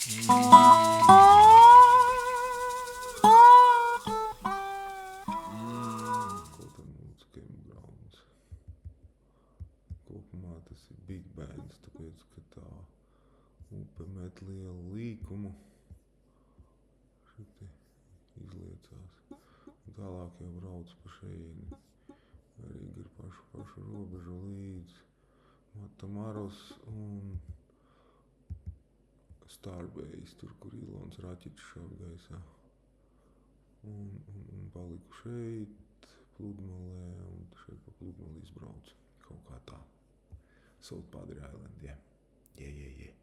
Ko tad mūzikiem brauns. Kopumā tas ir big bands, tāpēc, ka tā upe met lielu līkumu. Šiti izliecās. Tālāk jau brauc pa šejieni. Arī ir pašu robežu līdz Matamaros un Starbase, tur, kur Ilons raķeķis šāv gaisā. Un paliku šeit, pludmalē, un šeit pa pludmalī izbrauc. Kaut kā tā. Salt Padre Island, jā. Yeah.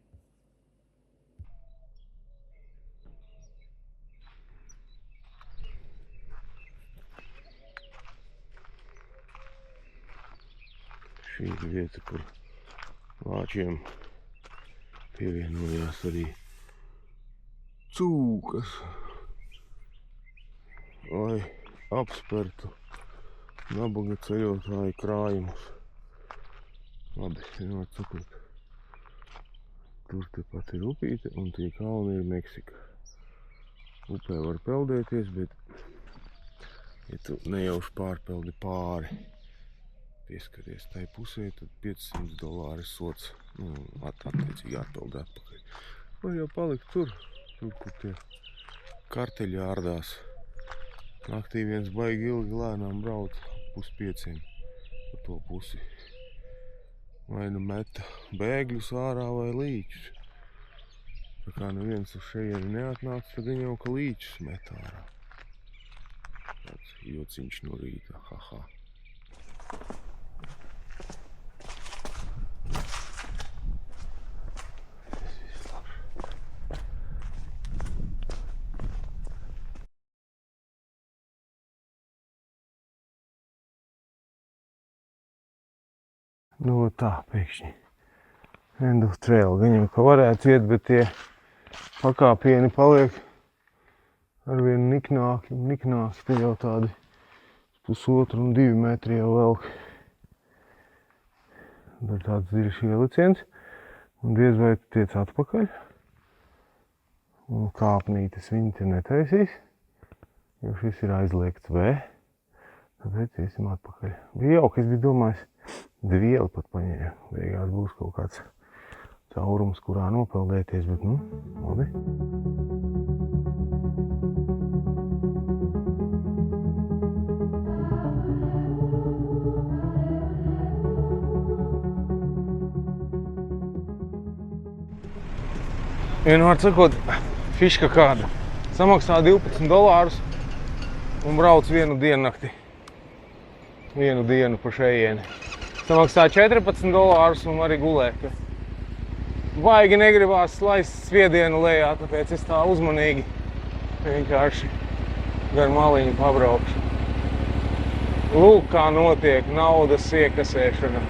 Šī ir vieta, kur vāčiem pievienojās arī cūkas, lai apspertu nabaga ceļotāju krājumus. Labi, vienmēr sakot, tur tepat ir upīte un tie kalni ir Meksika. Upē var peldēties, bet ja tu nejauši pārpeldi pāri, pieskaries tai pusē, tad $500 sots, attiecīgi atpeld atpakaļ. Var jau palikt tur, kur tie karteļi ārdās. Naktī viens baigi ilgi lēnām brauc, 4:30 pa to pusi. Vai nu meta bēgļus ārā vai līčus. Tā kā neviens uz šejieni neatnāca, tad viņi jau ka līčus met ārā. Tāds jociņš no rīta, haha. Nu tā, pēkšņi. End of trail. Viņam ka varētu iet, bet tie pakāpieni paliek arvien niknāki un niknāki. Te jau tādi 1,5 un 2 metri jau velk. Tur tāds dziļš ieliciens. Un diez vai tu tiec atpakaļ. Un kāpnītes viņi te netaisīs. Jo šis ir aizliegts V. Tāpēc iesim atpakaļ. Bija jauki, es biju domājis. Dvieli pat paņēma. Beigās būs kaut kāds caurums, kurā nopeldēties, bet labi. Vienmēr sakot, fiška kāda. Samaksā $12 un brauc vienu diennakti. Vienu dienu pa šejieni. Samaksā $14 un arī gulēt. Baigi negribās laist spiedienu lejā, tāpēc es tā uzmanīgi vienkārši gar maliņu pabraukšu. Lūk, kā notiek naudas iekasēšana.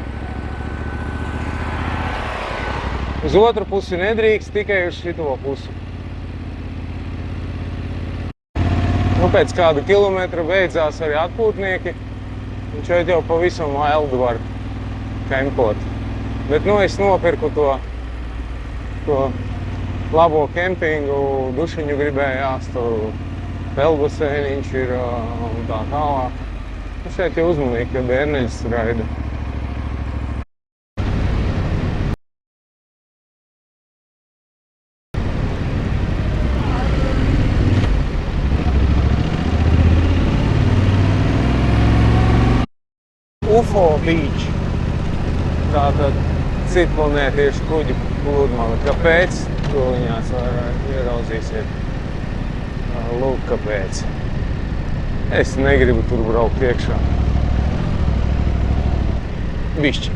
Uz otru pusi nedrīkst, tikai uz šito pusi. Pēc kādu kilometru beidzās arī atpūtnieki, un šeit jau pavisam vaildi var kempot. Bet es nopirku to labo kempingu, dušiņu gribējās, tur peldbasēniņš ir un tā tālāk. Šeit jau uzmanīgi, ka bērneļus raida. UFO Beach. Tātad citplanētiešu kuģi pludmale. Kāpēc? To viņās ieraudzīsiet. Lūk, kāpēc. Es negribu tur braukt iekšā. Bišķi.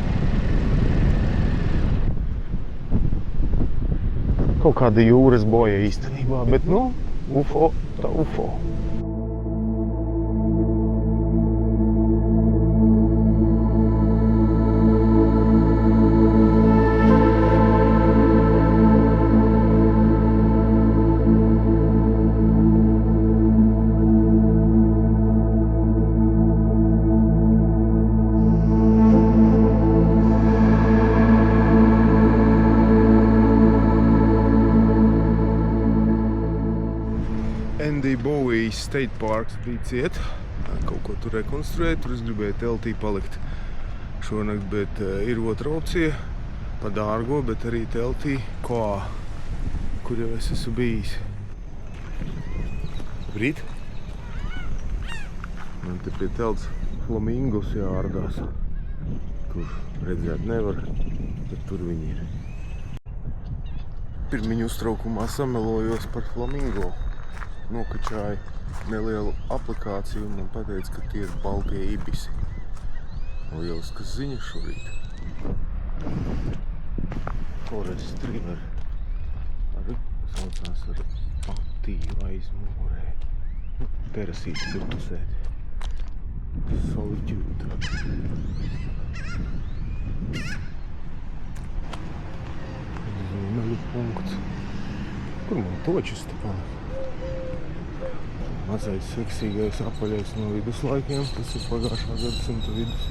Kaut kāda jūras boja īstenībā, bet UFO, tā UFO. Latvijas State Parks bija ciet. Kaut ko tur rekonstruēt, tur es gribēju teltī palikt šonakt, bet ir otra opcija. Pa dārgo, bet arī teltī Koā, kur jau es esmu bijis. Brīt? Man te pie telts flamingos jāārdās. Tur redzēt nevar, bet tur viņi ir. Pirmiņu uztraukumā samelojos par flamingo. Nokačāju nelielu aplikāciju un man pateica, ka tie ir baltie ibisi. Lieliskas ziņas šorīt. Forest River. Arī saucās ar patīju aizmūrē. Terasīti tur tusēt. Solitude. Ziemeļu punkts. Kur man točis te palika? Mazais seksīgais apaļais no viduslaikiem. Tas ir pagājušā gadsimta vidus.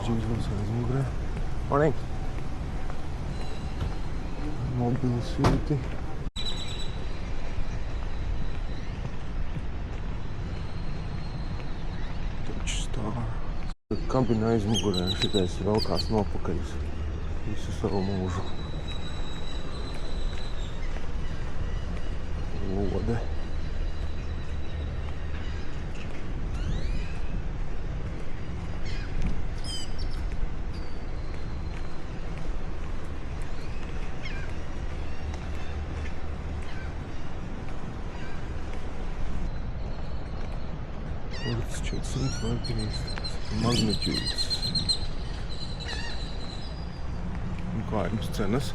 Džīzos aizmugurē. Morning! Mobils jūti. Kabina aizmugurē, šitais velkās nopakaļus visu savu mūžu. Lode. Orts 400 vai 50. Magnitūdas. Un kā jums cenas?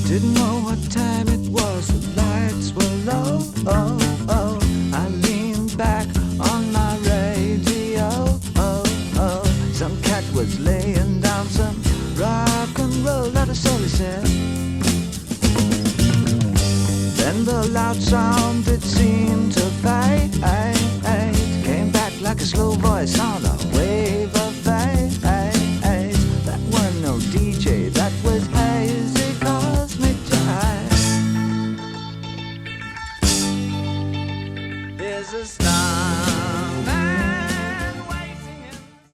Didn't know what time it was, the lights were low, oh, oh. I leaned back on my radio, oh, oh. Some cat was laying down some rock and roll, that is all he said. Then the loud sound, it seemed to fade, came back like a slow voice on a wave of fade. That wasn't no DJ, that was hazy cosmic jive. There's a star